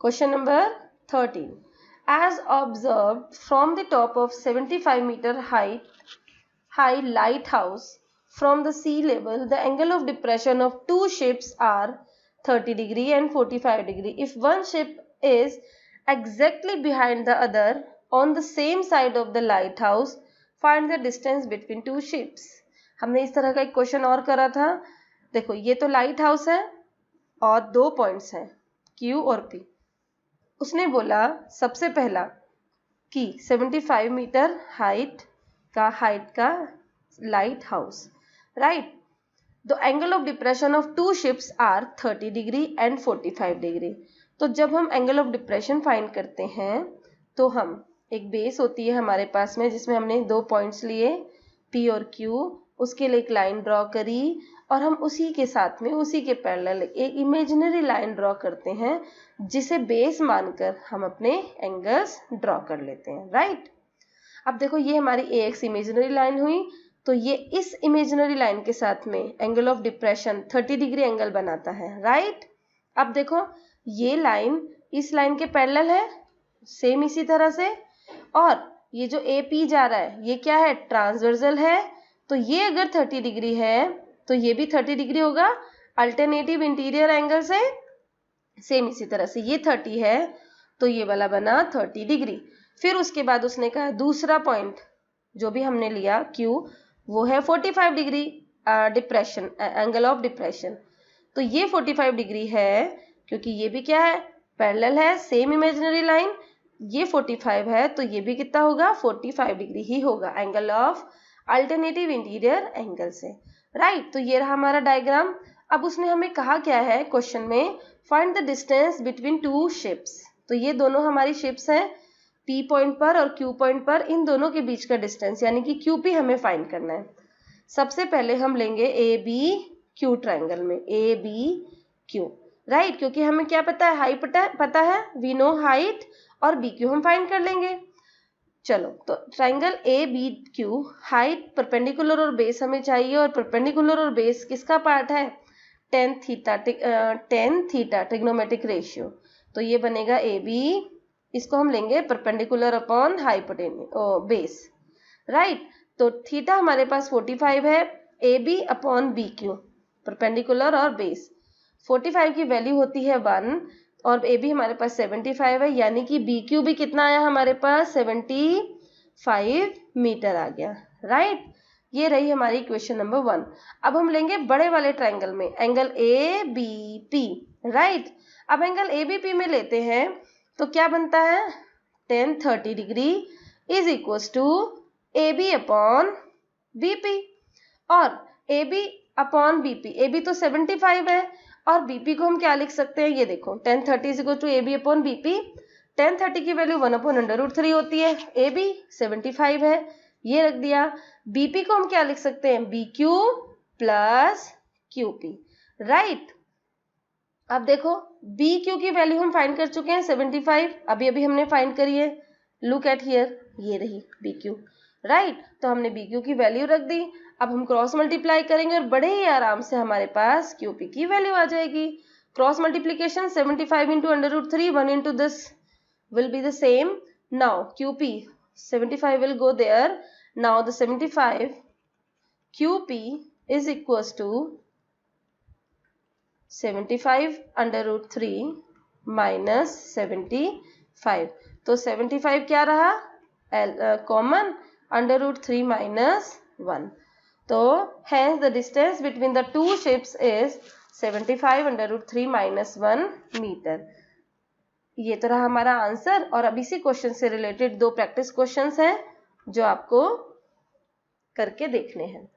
Question number 13. As observed from the top of 75-meter high lighthouse from the sea level, the angle of depression of two ships are 30 degree and 45 degree. If one ship is exactly behind the other on the same side of the lighthouse, find the distance between two ships. हमने इस तरह का एक question और करा था. देखो ये तो लाइट हाउस है और दो पॉइंट्स हैं Q और P. उसने बोला सबसे पहला कि 75 मीटर हाइट का lighthouse, right. The angle of depression of two ships are 30 degree and 45 degree. तो जब हम एंगल ऑफ डिप्रेशन फाइंड करते हैं तो हम एक बेस होती है हमारे पास में जिसमें हमने दो पॉइंट्स लिए P और Q, उसके लिए एक लाइन ड्रॉ करी और हम उसी के साथ में उसी के पैरेलल एक इमेजिनरी लाइन ड्रॉ करते हैं जिसे बेस मानकर हम अपने एंगल्स ड्रॉ कर लेते हैं, राइट. अब देखो ये हमारी AX इमेजिनरी लाइन हुई, तो ये इस इमेजिनरी लाइन के साथ में angle of depression 30 degree angle बनाता है, राइट. अब देखो ये लाइन इस लाइन के पैरेलल है सेम इसी तरह से, और ये जो AP जा रहा है ये क्या है, ट्रांसवर्सल है. तो ये अगर 30 डिग्री है तो ये भी 30 डिग्री होगा अल्टरनेटिव इंटीरियर एंगल से, सेम इसी तरह से ये 30 है तो ये वाला बना 30 डिग्री. फिर उसके बाद उसने कहा दूसरा पॉइंट जो भी हमने लिया Q वो है 45 degree depression, angle of depression. तो ये 45 डिग्री है क्योंकि ये भी क्या है, पैरेलल है, सेम इमेजिनरी लाइन. ये 45 है तो ये भी कितना होगा, 45 डिग्री ही होगा angle of alternative interior angle से, राइट. तो ये रहा हमारा डायग्राम. अब उसने हमें कहा क्या है क्वेश्चन में, find the distance between two ships. तो ये दोनों हमारी शिप्स हैं P पॉइंट पर और Q पॉइंट पर, इन दोनों के बीच का डिस्टेंस यानी कि QP हमें फाइंड करना है. सबसे पहले हम लेंगे ABQ ट्रायंगल में ABQ, राइट. क्योंकि हमें क्या पता है, हाइट पता है, वी नो हाइट, और BQ हम फाइंड कर लेंगे. चलो तो ट्रायंगल ABQ हाइट परपेंडिकुलर और बेस हमें चाहिए, और परपेंडिकुलर और बेस किसका पार्ट है, tan थीटा ट्रिग्नोमेट्रिक रेशियो. तो ये बनेगा AB, इसको हम लेंगे perpendicular upon hypotenuse base, right. तो थीटा हमारे पास 45 है, AB अपॉन BQ परपेंडिकुलर और बेस. 45 की वैल्यू होती है 1 और AB हमारे पास 75 है, यानी कि BQ भी कितना आया हमारे पास, 75 मीटर आ गया, राइट. ये रही हमारी इक्वेशन नंबर 1. अब हम लेंगे बड़े वाले ट्रायंगल में एंगल ABP, राइट. अब एंगल ABP में लेते हैं तो क्या बनता है, tan 30 degree is equal to AB upon BP, और AB अपॉन BP, AB तो 75 है और BP को हम क्या लिख सकते हैं, ये देखो tan 30 is equal to AB upon BP. tan 30 की वैल्यू 1/√3 होती है, AB 75 है, ये रख दिया. BP को हम क्या लिख सकते हैं, BQ प्लस QP, राइट. अब देखो BQ की वैल्यू हम फाइंड कर चुके हैं 75, अभी हमने फाइंड करी है. लुक एट हियर, ये रही BQ, राइट. तो हमने BQ की वैल्यू रख दी. अब हम क्रॉस मल्टीप्लाई करेंगे और बड़े ही आराम से हमारे पास QP की वैल्यू आ जाएगी. Cross multiplication 75 into √3, 1 into this will be the same. Now QP 75 will go there. Now the 75 QP is equals to 75/√3 minus 75. तो 75 क्या रहा, कॉमन, √3 minus 1. तो hence the distance between the two ships is 75/√3 minus 1 meter. ये तो रहा हमारा answer. और अब इसी क्वेश्चन से रिलेटेड दो प्रैक्टिस क्वेश्चंस हैं जो आपको करके देखने हैं.